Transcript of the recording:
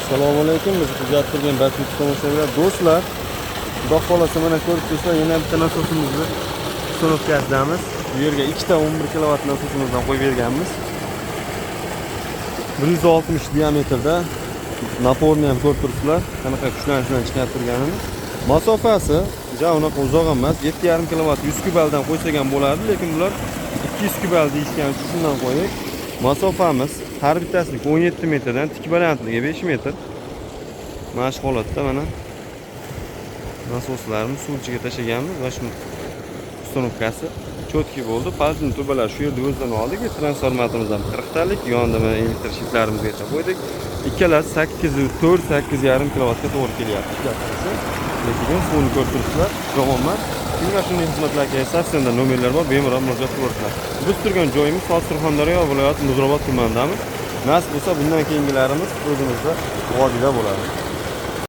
Assalomu alaykum. Biz kuzatib turgan barcha tomoshabinlar, do'stlar, xudo xolasa mana ko'rib turibsizlar, yana bitta nasosimizni uстановкаsidamiz. Bu yerga ikkita 11 kW nasosimizdan qo'yib berganmiz. 160 diametrda naporni ham ko'rib turibsizlar, qanaqa kuchlanish bilan chiqarib turganini. Masofasi ja unaqa uzoq emas, 7,5 kW 100 kubaldan qo'ysak ham bo'lardi, lekin bular 200 kubal deyishgan uchun shundan qo'ydik. Masofamiz har bittasiga 17 metrdan tik balandligi 5 metr. Mana shu holatda mana nasoslarni suv ichiga tashlaganmiz va shu uстановкасы cho'tki bo'ldi. Paltin tubalar shu yerda o'zidan oldik. Transformatorimiz ham 40 talik, yonida mana elektr shiftlarimizgacha qo'ydik. Ikkalasi 8,4 8,5 kilovatga to'g'ri kelyapti. Lekin suvni ko'rib turibsizlar, ro'monman. Kimga shunday xizmatlarga statsiyada nomerlar bor, bemalol murojaat qilaverasizlar. Biz turgan joyimiz Surxondaryo viloyati Muzrabot tumanidamiz. Nasib bo'lsa bundan keyingilarimiz o'zimizda vodiyda bo'ladi.